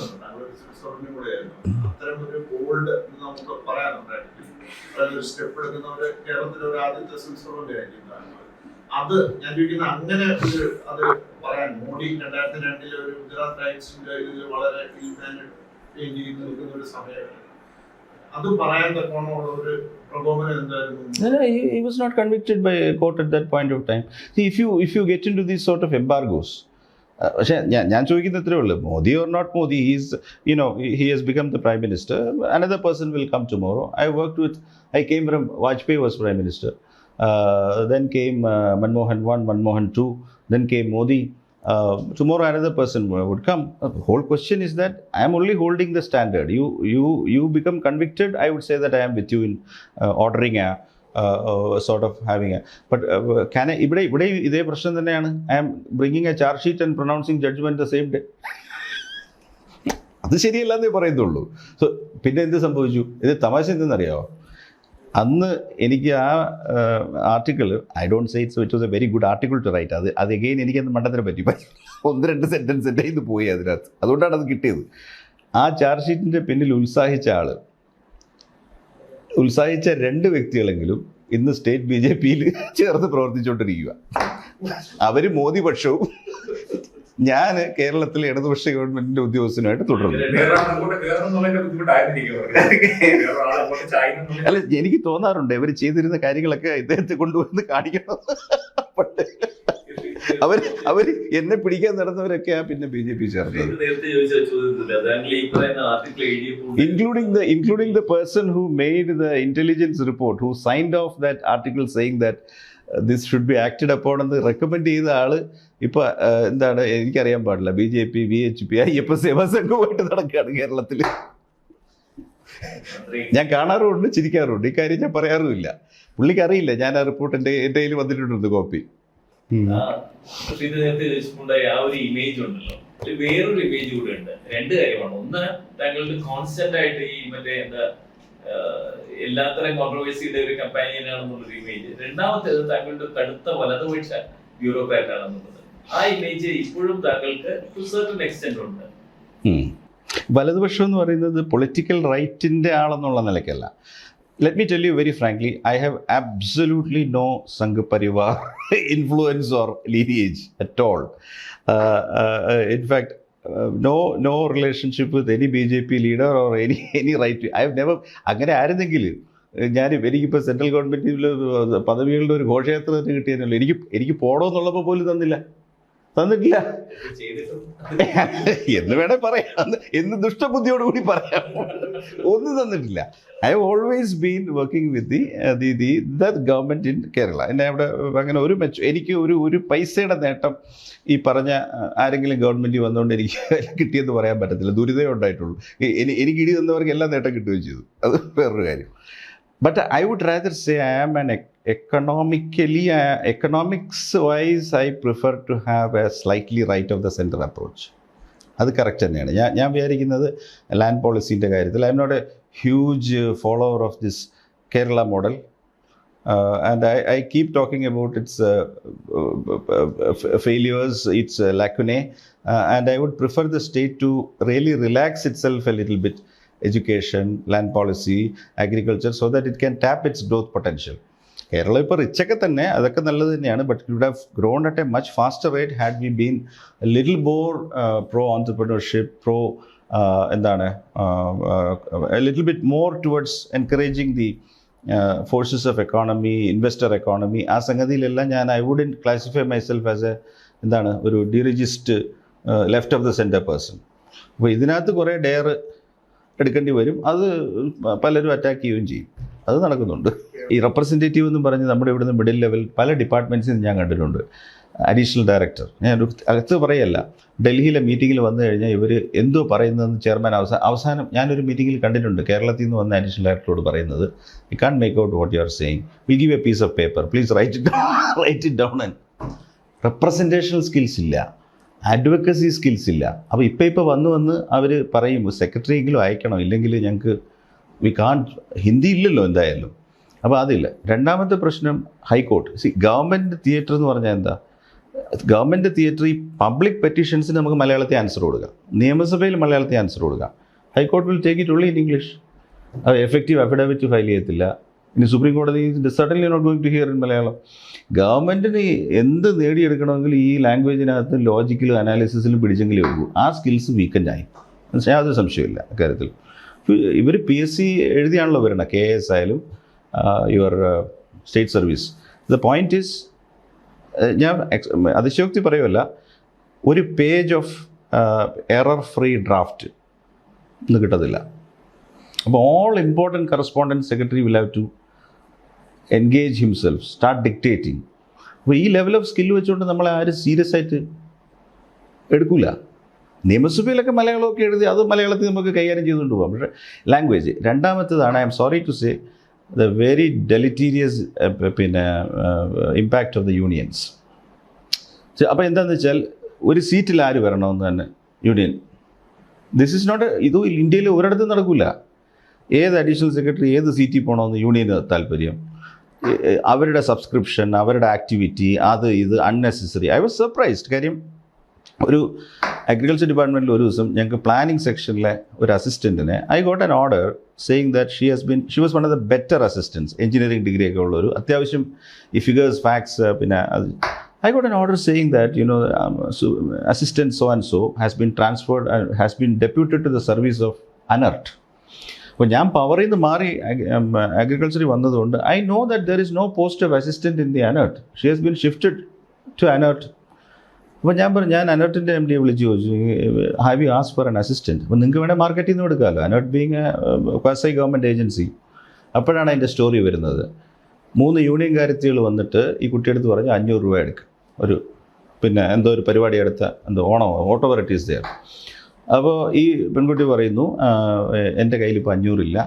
അത്തരം ഒരു ബോൾഡ് നമുക്ക് പറയാനുണ്ടായിരുന്നു. ഒരു സ്റ്റെപ്പ് എടുക്കുന്നവര് കേരളത്തിലെ ഒരു ആദ്യത്തെ സിവിൽ സർവന്റ് ആയിരിക്കുന്നതാണ്. അത് ഞാൻ ചോദിക്കുന്ന അങ്ങനെ അത് പറയാൻ മോഡി 2002 ഒരു ഗുജറാത്ത് ടൈംസിന്റെ ഇതിൽ വളരെ നിൽക്കുന്ന ഒരു സമയമാണ്. അത് പറയാൻ തക്കോണമുള്ള ഒരു പ്രകോപനം എന്തായിരുന്നു? He was not convicted by a court at that point of time. See, if you get into these sort of embargoes, പക്ഷേ ഞാൻ ചോദിക്കുന്ന ഇത്രയേ ഉള്ളൂ, Modi or not Modi, he has become the prime minister. Another person will come tomorrow. I came from Vajpayee was prime minister. Then came Manmohan I, Manmohan II. Then came Modi. Tomorrow another person would come. The whole question is that I am only holding the standard. You become convicted, I would say that I am with you in ordering a sort of having a, but can I ഇവിടെ ഇതേ പ്രശ്നം തന്നെയാണ്. I am bringing a charge sheet and pronouncing judgment the same day. അത് ശരിയല്ലെന്നേ പറയുന്നുള്ളൂ. So പിന്നെ എന്ത് സംഭവിച്ചു? ഇത് തമാശ എന്തെന്നറിയാമോ? അന്ന് എനിക്ക് ആ article, I don't say it was a very good article to write. അത് എഗെയിൻ എനിക്കത് മണ്ടത്തരം പറ്റി 1-2 സെൻറ്റൻസ് എൻ്റെ ഇത് പോയി അതിനകത്ത്. അതുകൊണ്ടാണ് അത് കിട്ടിയത്. ആ ചാർജ് ഷീറ്റിൻ്റെ പിന്നിൽ ഉത്സാഹിച്ച 2 വ്യക്തികളെങ്കിലും ഇന്ന് സ്റ്റേറ്റ് BJPയിൽ ചേർന്ന് പ്രവർത്തിച്ചുകൊണ്ടിരിക്കുക. അവർ മോദി പക്ഷവും ഞാൻ കേരളത്തിലെ ഇടതുപക്ഷ ഗവൺമെന്റിന്റെ ഉദ്യോഗസ്ഥനുമായിട്ട് തുടർന്നു. അല്ല, എനിക്ക് തോന്നാറുണ്ട് ഇവർ ചെയ്തിരുന്ന കാര്യങ്ങളൊക്കെ ഇദ്ദേഹത്തെ കൊണ്ടുവന്ന് കാണിക്കണം. അവർ എന്നെ പിടിക്കാൻ നടന്നവരൊക്കെയാ പിന്നെ BJP ചേർന്നത്. including the person who made the intelligence report, who signed off that article saying that this should be acted upon എന്ന് റെക്കമെൻഡ് ചെയ്ത ആള് ഇപ്പൊ എന്താണ് എനിക്കറിയാൻ പാടില്ല, BJP, VHP, അയ്യപ്പ സേവാ സംഘമായിട്ട് നടക്കുകയാണ് കേരളത്തിൽ. ഞാൻ കാണാറുമുണ്ട്, ചിരിക്കാറുണ്ട്. ഇക്കാര്യം ഞാൻ പറയാറുമില്ല. പുള്ളിക്ക് അറിയില്ല ഞാൻ ആ റിപ്പോർട്ട് എൻ്റെ കയ്യിൽ വന്നിട്ടുണ്ട് കോപ്പി. ആ ഒരു ഇമേജ് ഉണ്ടല്ലോ, വേറൊരു ഇമേജ് കൂടെ ഉണ്ട്. 2 കാര്യമാണ്. ഒന്ന്, താങ്കളുടെ കോൺസ്റ്റന്റ് ആയിട്ട് ഈ മറ്റേ എല്ലാത്തരം കോൺട്രവേഴ്സിയുടെ ഒരു കമ്പാനിയനാണെന്നുള്ളൊരു ഇമേജ്. രണ്ടാമത്തേത്, താങ്കളുടെ കടുത്ത വലതുപക്ഷ ബ്യൂറോക്രാറ്റ് ആണെന്നുള്ളത്. ആ ഇമേജ് ഇപ്പോഴും താങ്കൾക്ക് ടു സർട്ടൻ എക്സ്റ്റെന്റ് ഉണ്ട്. വലതുപക്ഷം എന്ന് പറയുന്നത് political റൈറ്റിന്റെ ആളെന്നുള്ള നിലയ്ക്കല്ല. Let me tell you very frankly, I have absolutely no Sangh Parivar influence or lineage at all. In fact, no relationship with any BJP leader or any right. I have never. അങ്ങനെ ആയിരുന്നെങ്കിൽ എനിക്കിപ്പോൾ central ഗവൺമെൻറ്റിൽ പദവികളുടെ ഒരു ഘോഷയാത്ര തന്നെ കിട്ടിയെന്നല്ലോ. എനിക്ക് പോടോന്നുള്ളപ്പോൾ പോലും തന്നിട്ടില്ല എന്ന് വേണേ പറയാം, എന്ന് ദുഷ്ടബുദ്ധിയോടുകൂടി പറയാം. ഒന്നും തന്നിട്ടില്ല. I have always been working with that government in Kerala. എന്നെ അവിടെ അങ്ങനെ എനിക്ക് ഒരു പൈസയുടെ നേട്ടം ഈ പറഞ്ഞ ആരെങ്കിലും ഗവൺമെൻറ് വന്നുകൊണ്ട് എനിക്ക് കിട്ടിയെന്ന് പറയാൻ പറ്റത്തില്ല. ദുരിതമേ ഉണ്ടായിട്ടുള്ളൂ. എനിക്ക് ഇടി തന്നവർക്ക് എല്ലാം നേട്ടം കിട്ടുകയും ചെയ്തു. അത് വേറൊരു കാര്യം. But I would rather say I am an economics-wise, I prefer to have a slightly right of the center approach. അത് കറക്റ്റ് തന്നെയാണ്. ഞാൻ വിചാരിക്കുന്നത് ലാൻഡ് പോളിസീൻ്റെ കാര്യത്തിൽ I'm not a huge follower of this Kerala model. And I keep talking about its failures, its lacunae, and I would prefer the state to really relax itself a little bit. Education, land policy, agriculture, so that it can tap its growth potential. Keralam ഇപ്പോൾ റിച്ചൊക്കെ തന്നെ, അതൊക്കെ നല്ലത് തന്നെയാണ്. But it would have grown at a much faster rate had we been little more pro entrepreneurship, pro little bit more towards encouraging the forces of economy, investor economy, ആ സംഗതിയിലെല്ലാം ഞാൻ I wouldn't classify myself as എന്താണ് ഒരു dirigiste left of the centre person. അപ്പോൾ ഇതിനകത്ത് കുറേ dare എടുക്കേണ്ടി വരും. അത് പലരും അറ്റാക്ക് ചെയ്യുകയും ചെയ്യും. അത് നടക്കുന്നുണ്ട്. ഈ റെപ്രസെൻറ്റേറ്റീവ് എന്നും പറഞ്ഞ് നമ്മുടെ ഇവിടുന്ന് മിഡിൽ ലെവൽ പല ഡിപ്പാർട്ട്മെൻറ്റ്സിൽ ഞാൻ കണ്ടിട്ടുണ്ട്. അഡീഷണൽ ഡയറക്ടർ, ഞാൻ അകത്ത് പറയല്ല, ഡൽഹിയിലെ മീറ്റിങ്ങിൽ വന്നു കഴിഞ്ഞാൽ ഇവർ എന്തോ പറയുന്നതെന്ന് ചെയർമാൻ അവസാനം ഞാനൊരു മീറ്റിങ്ങിൽ കണ്ടിട്ടുണ്ട്. കേരളത്തിൽ നിന്ന് വന്ന അഡീഷണൽ ഡയറക്ടറോട് പറയുന്നത്, you can make out what you are saying, will give a piece of paper, please write it down. Representational skills ഇല്ല, അഡ്വക്കസി സ്കിൽസ് ഇല്ല. അപ്പോൾ ഇപ്പോൾ വന്ന് അവർ പറയും സെക്രട്ടറിയെങ്കിലും അയക്കണം, ഇല്ലെങ്കിൽ ഞങ്ങൾക്ക് വി കാൺ, ഹിന്ദി ഇല്ലല്ലോ എന്തായാലും. അപ്പോൾ അതില്ല. രണ്ടാമത്തെ പ്രശ്നം ഹൈക്കോർട്ട്. ഗവൺമെൻറ് തിയേറ്റർ എന്ന് പറഞ്ഞാൽ എന്താ? ഗവൺമെൻറ് തിയേറ്റർ ഈ പബ്ലിക് പെറ്റീഷൻസിന് നമുക്ക് മലയാളത്തിൽ ആൻസർ കൊടുക്കാം, നിയമസഭയിൽ മലയാളത്തിൽ ആൻസർ കൊടുക്കാം. High court will take it only in English. അത് എഫക്റ്റീവ് അഫിഡവിറ്റ് ഫയൽ ചെയ്യത്തില്ല. ഇനി സുപ്രീം കോടതി certainly not going to hear in Malayalam. ഗവൺമെൻറ്റിന് എന്ത് നേടിയെടുക്കണമെങ്കിൽ ഈ ലാംഗ്വേജിനകത്ത് ലോജിക്കലും അനാലിസിസിലും പിടിച്ചെങ്കിലേ ഉള്ളൂ. ആ സ്കിൽസ് വീക്കൻഡായി, യാതൊരു സംശയമില്ല അക്കാര്യത്തിൽ. ഇവർ PSC എഴുതിയാണല്ലോ വരണം, KS ആയാലും your state service. The point is, ഞാൻ അതിശയോക്തി പറയുമല്ല, ഒരു page of error free draft ഇന്ന് കിട്ടത്തില്ല. അപ്പോൾ all important correspondent secretary will have to engage himself, start dictating. അപ്പോൾ ഈ ലെവൽ ഓഫ് സ്കില്ല് വെച്ചുകൊണ്ട് നമ്മളെ ആരും സീരിയസ് ആയിട്ട് എടുക്കില്ല. നിയമസഭയിലൊക്കെ മലയാളമൊക്കെ എഴുതി അത് മലയാളത്തിൽ നമുക്ക് കൈകാര്യം ചെയ്തുകൊണ്ട് പോകാം. പക്ഷേ ലാംഗ്വേജ് രണ്ടാമത്തേതാണ്, I am sorry to say, the very deleterious impact of the unions. അപ്പോൾ എന്താണെന്ന് വെച്ചാൽ ഒരു സീറ്റിൽ ആര് വരണമെന്ന് തന്നെ യൂണിയൻ, ദിസ് ഈസ് നോട്ട്, ഇത് ഇന്ത്യയിൽ ഒരിടത്തും നടക്കില്ല. ഏത് അഡീഷണൽ സെക്രട്ടറി ഏത് സീറ്റിൽ പോകണമെന്ന് യൂണിയന് താല്പര്യം, അവരുടെ സബ്സ്ക്രിപ്ഷൻ, അവരുടെ ആക്ടിവിറ്റി, അത് ഇത് അൺനെസസറി. I was surprised. കാര്യം ഒരു അഗ്രികൾച്ചർ ഡിപ്പാർട്ട്മെൻറ്റിൽ ഒരു ദിവസം ഞങ്ങൾക്ക് പ്ലാനിങ് സെക്ഷനിലെ ഒരു അസിസ്റ്റൻറ്റിനെ I got an order saying that she was one of the better assistants, engineering ഡിഗ്രിയൊക്കെ ഉള്ളൊരു, അത്യാവശ്യം ഈ ഫിഗേഴ്സ് ഫാക്ട്സ്, പിന്നെ അത് I got an order saying that, assistant so and so has been transferred and has been deputed to the service of ANERT. അപ്പോൾ ഞാൻ പവറിൽ നിന്ന് മാറി അഗ്രികൾച്ചറിൽ വന്നതുകൊണ്ട് I know that there is no post of assistant in the ANERT. She has been shifted to ANERT. അപ്പോൾ ഞാൻ ANERTിൻ്റെ MD വിളിച്ച് ചോദിച്ചു, have you ask for an assistant? അപ്പോൾ നിങ്ങൾക്ക് വേണേൽ മാർക്കറ്റിൽ നിന്ന് എടുക്കാമല്ലോ, ANERT being a quasi government agency. അപ്പോഴാണ് അതിൻ്റെ സ്റ്റോറി വരുന്നത്. 3 യൂണിയൻ കാര്യത്തികൾ വന്നിട്ട് ഈ കുട്ടിയെടുത്ത് പറഞ്ഞ് 500 രൂപ എടുക്കും, ഒരു എന്തോ ഒരു പരിപാടി എടുത്ത ഓണോ ഓട്ടോ വെറൈറ്റീസ് തയ്യാറ്. അപ്പോൾ ഈ പെൺകുട്ടി പറയുന്നു, എൻ്റെ കയ്യിൽ ഇപ്പോൾ 500 ഇല്ല.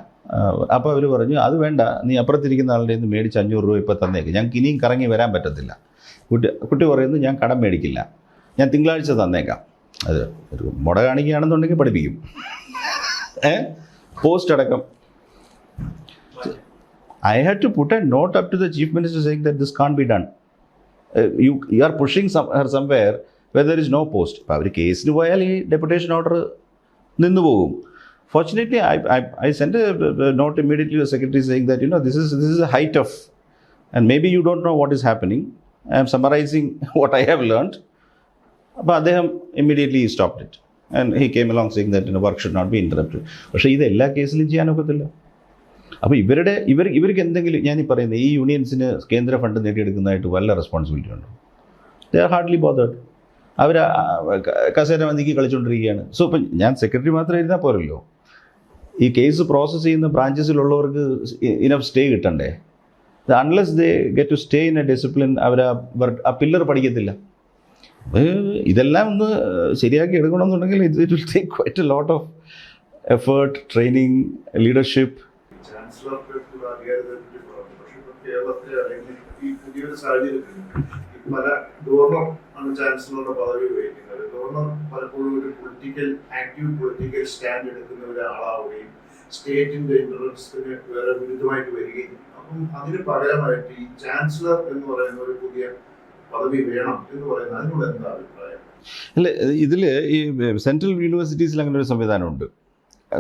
അപ്പോൾ അവർ പറഞ്ഞു, അത് വേണ്ട, നീ അപ്പുറത്തിരിക്കുന്ന ആളുടെ നിന്ന് മേടിച്ച് 500 രൂപ ഇപ്പോൾ തന്നേക്ക്, ഞങ്ങൾക്ക് ഇനിയും കറങ്ങി വരാൻ പറ്റത്തില്ല. കുട്ടി പറയുന്നു, ഞാൻ കടം മേടിക്കില്ല, ഞാൻ തിങ്കളാഴ്ച തന്നേക്കാം. അത് ഒരു മുട കാണിക്കുകയാണെന്നുണ്ടെങ്കിൽ പഠിപ്പിക്കും. പോസ്റ്റ് അടക്കം. I had to put a note up to the chief minister saying that this can't be done. You are pushing her somewhere where there is no post. ഇപ്പോൾ അവർ കേസിന് പോയാൽ ഈ ഡെപ്യൂട്ടേഷൻ ഓർഡർ നിന്ന് പോകും. Fortunately, I sent a note immediately to the secretary saying that, this is a height of, and maybe you don't know what is happening. I am summarizing what I have learned. അപ്പോൾ അദ്ദേഹം immediately stopped it. And he came along saying that work should not be interrupted. പക്ഷേ ഇത് എല്ലാ കേസിലും ചെയ്യാനൊക്കത്തില്ല. അപ്പോൾ ഇവർക്ക് എന്തെങ്കിലും, ഞാനീ പറയുന്നത്, ഈ യൂണിയൻസിന് കേന്ദ്ര ഫണ്ട് നേടിയെടുക്കുന്നതായിട്ട് വല്ല റെസ്പോൺസിബിലിറ്റി ഉണ്ടോ? They are hardly bothered. അവർ കസേര മന്തിക്ക് കളിച്ചുകൊണ്ടിരിക്കുകയാണ്. സോ ഇപ്പം ഞാൻ സെക്രട്ടറി മാത്രം ഇരുന്നാൽ പോരല്ലോ, ഈ കേസ് പ്രോസസ്സ് ചെയ്യുന്ന ബ്രാഞ്ചസിലുള്ളവർക്ക് ഇനഫ് സ്റ്റേ കിട്ടണ്ടേ? Unless they get to stay in a discipline, അവർ ആ പില്ലർ പഠിക്കത്തില്ല. ഇതെല്ലാം ഒന്ന് ശരിയാക്കി എടുക്കണമെന്നുണ്ടെങ്കിൽ it will take quite a lot of effort, training, leadership. ചാൻസലർക്ക് അറിയാതെ പക്ഷേ ഇപ്പം കേരളത്തിൽ അല്ലെങ്കിൽ ഈ പുതിയൊരു സാഹചര്യത്തിൽ പല ഗവർണർ ആണ് ചാൻസലറുടെ പദവി വഹിക്കുന്നത്. ഗവർണർ പലപ്പോഴും ഒരു ആക്റ്റീവ് പൊളിറ്റിക്കൽ സ്റ്റാൻഡ് എടുക്കുന്ന ഒരാളാവുകയും സ്റ്റേറ്റിന്റെ ഇൻട്രസ്റ്റിന് വേറെ വിരുദ്ധമായിട്ട് വരികയും, അപ്പം അതിന് പകരമായിട്ട് ഈ ചാൻസലർ എന്ന് പറയുന്ന ഒരു പുതിയ പദവി വേണം എന്ന് പറയുന്നത്, അതിനോട് എന്താ അഭിപ്രായം? അല്ല, ഇതിൽ ഈ സെൻട്രൽ യൂണിവേഴ്സിറ്റീസിൽ അങ്ങനെ ഒരു സംവിധാനമുണ്ട്.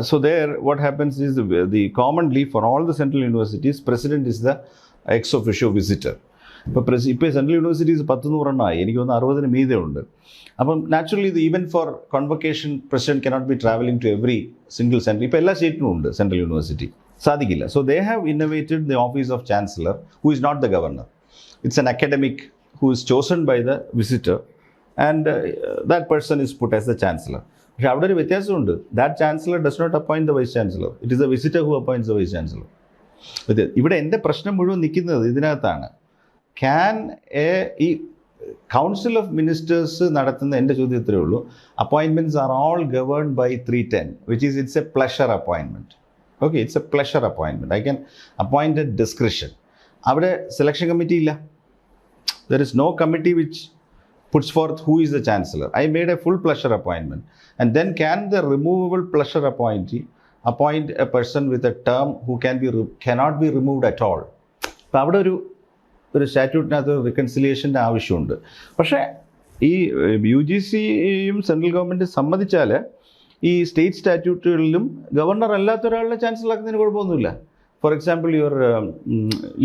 So there what happens is the commonly for all the central universities, president is the ex officio visitor. ഇപ്പോൾ സെൻട്രൽ യൂണിവേഴ്സിറ്റീസ് 10-100 എണ്ണമായി, എനിക്ക് തോന്നുന്നു 60-ന് മീതെ ഉണ്ട്. അപ്പം നാച്ചുറലി ഇത് even for convocation president cannot be travelling to every single central. ഇപ്പോൾ എല്ലാ സ്റ്റേറ്റിനും ഉണ്ട് സെൻട്രൽ യൂണിവേഴ്സിറ്റി. സാധിക്കില്ല. So they have innovated the office of chancellor, who is not the governor. It's an academic who is chosen by the visitor, and that person is put as the chancellor. പക്ഷെ അവിടെ ഒരു വ്യത്യാസമുണ്ട്. That chancellor does not appoint the vice chancellor. It is the visitor who appoints the vice chancellor. ഇവിടെ എൻ്റെ പ്രശ്നം മുഴുവൻ നിൽക്കുന്നത് ഇതിനകത്താണ്. ഈ കൗൺസിൽ ഓഫ് മിനിസ്റ്റേഴ്സ് നടത്തുന്ന എൻ്റെ ചോദ്യം ഇത്രയേ ഉള്ളൂ. Appointments are all governed by 310, which is it's a pleasure appointment. Okay, it's a pleasure appointment. I can appoint at discretion. അവിടെ സെലക്ഷൻ കമ്മിറ്റി ഇല്ല. There is no committee which puts forth who is the chancellor. I made a full pleasure appointment. And then can the removable pleasure appointee appoint a person with a term who cannot be removed at all? അപ്പോൾ അവിടെ ഒരു സ്റ്റാറ്റ്യൂട്ടിനകത്ത് റിക്കൺസിലിയേഷൻ്റെ ആവശ്യമുണ്ട്. പക്ഷേ ഈ UGCയും central government സമ്മതിച്ചാൽ ഈ state സ്റ്റാറ്റ്യൂട്ടുകളിലും governor അല്ലാത്ത ഒരാളുടെ chancellor ആക്കുന്നതിന് കുഴപ്പമൊന്നുമില്ല. For example your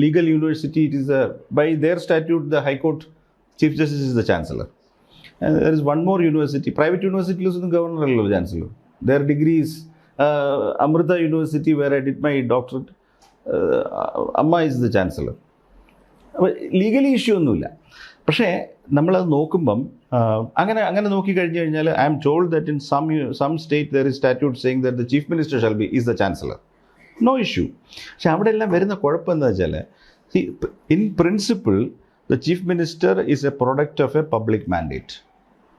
legal university, it is by their statute the high court chief justice is the chancellor. There is one more university, private യൂണിവേഴ്സിറ്റീസൊന്നും ഗവർണർ അല്ലല്ലോ chancellor. Their degrees, Amrita university where I did my doctorate, Amma is the chancellor. അപ്പോൾ legally issue ഒന്നുമില്ല. പക്ഷേ നമ്മളത് നോക്കുമ്പം അങ്ങനെ നോക്കിക്കഴിഞ്ഞ് കഴിഞ്ഞാൽ I am told that in some state there is statute saying that the chief minister shall be is the chancellor. No issue. പക്ഷെ അവിടെ എല്ലാം വരുന്ന കുഴപ്പം എന്താ വെച്ചാൽ, in principle the chief minister is a product of a public mandate.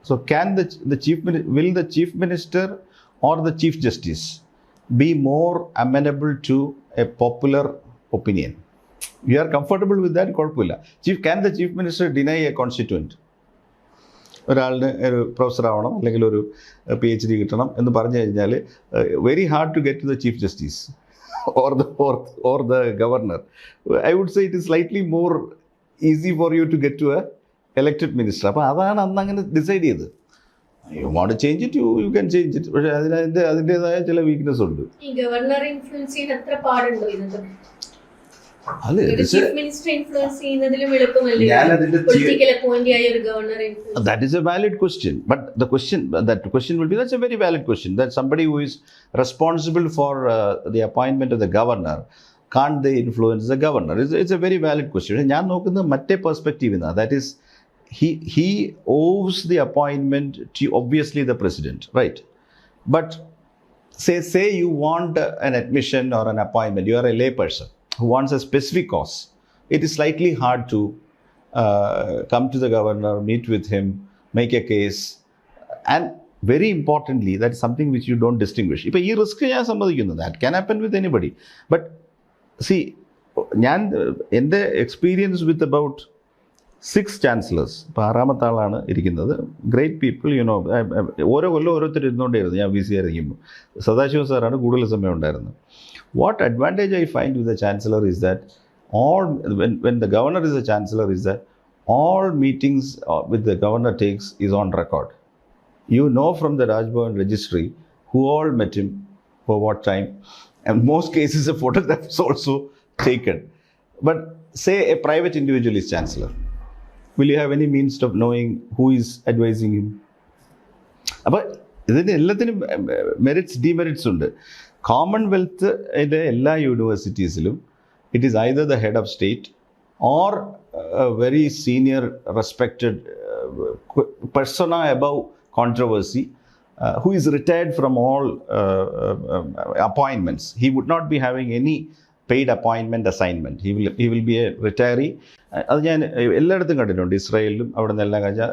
So will the chief minister or the chief justice be more amenable to a popular opinion? You are comfortable with that? കുഴപ്പമില്ല. Can the chief minister deny a constituent? ഒരാളിന് ഒരു professor ആവണം അല്ലെങ്കിൽ ഒരു PhD കിട്ടണം എന്ന് പറഞ്ഞു കഴിഞ്ഞാൽ very hard to get to the chief justice or the governor. I would say it is slightly more easy for you to get to a elected minister. അപ്പോൾ അതാണ് അന്ന് അങ്ങനെ ഡിസൈഡ് ചെയ്തത്. You want to change it, you can change it. പക്ഷേ അതിൻ്റെതായ ചില weakness ഉണ്ട്. ഈ ഗവർണർ ഇൻഫ്ലുവൻസ് ചെയ്യാൻ എത്ര പാടുണ്ടോ ഇതിനകത്ത്? That is a valid question, but that question will be, that's a very valid question, that somebody who is responsible for the appointment of the governor, can't they influence the governor? It's a very valid question. ഞാൻ നോക്കുന്നത് മറ്റേ perspective എന്നാണ്. That is, he owes the appointment to obviously the president, right? But say you want an admission or an appointment, you are a lay person who wants a specific cause. It is slightly hard to come to the governor, meet with him, make a case, and very importantly, that is something which you don't distinguish. ഇപ്പോൾ ഈ risk ഞാൻ സമ്മതിക്കുന്നു, that can happen with anybody. But see, ഞാൻ എൻ്റെ experience with about 6 chancellors, ഇപ്പോൾ 6ാമത്തെ ആളാണ് ഇരിക്കുന്നത്. Great people, you know. ഓരോ കൊല്ലം ഓരോരുത്തർ ഇരുന്നുകൊണ്ടേയിരുന്നു. ഞാൻ VC ആയിരിക്കുമ്പോൾ സദാശിവം സാറാണ് കൂടുതൽ സമയം ഉണ്ടായിരുന്നത്. What advantage I find with the chancellor is that when the governor is a chancellor, is that all meetings with the governor takes is on record. You know from the Raj Bhavan registry who all met him, for what time, and most cases a photograph is also taken. But say a private individual is chancellor, will you have any means of knowing who is advising him? അപ്പോൾ ഇതിന് എല്ലാത്തിനും merits demerits ഉണ്ട്. കോമൺവെൽത്തിൻ്റെ എല്ലാ യൂണിവേഴ്സിറ്റീസിലും it is either the head of state or very senior respected persona above controversy, who is retired from all appointments. He would not be having any paid appointment assignment. He will be a retiree. അത് ഞാൻ എല്ലായിടത്തും കണ്ടിട്ടുണ്ട്. ഇസ്രായേലിലും അവിടെ നിന്നെല്ലാം കഴിഞ്ഞാൽ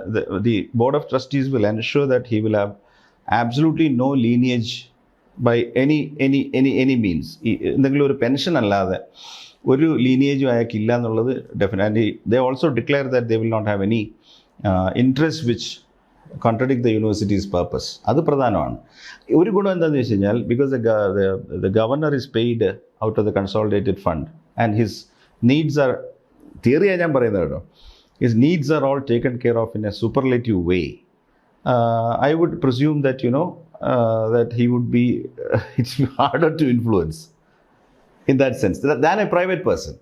the board of trustees will ensure that he will have absolutely no lineage by any means. എന്തെങ്കിലും ഒരു pension അല്ലാതെ ഒരു ലീനിയേജും അയാൾക്കില്ല എന്നുള്ളത് definitely. They also declare that they will not have any interest which contradict the universities purpose. അത് പ്രധാനമാണ്. ഒരു ഗുണം എന്താണെന്ന് വെച്ച് കഴിഞ്ഞാൽ, because the governor is paid out of the consolidated fund and his needs are, തിയറിയാണ് ഞാൻ പറയുന്നത് കേട്ടോ, his needs are all taken care of in a superlative way. I would presume that, that he would be, it's harder to influence in that sense than a private person.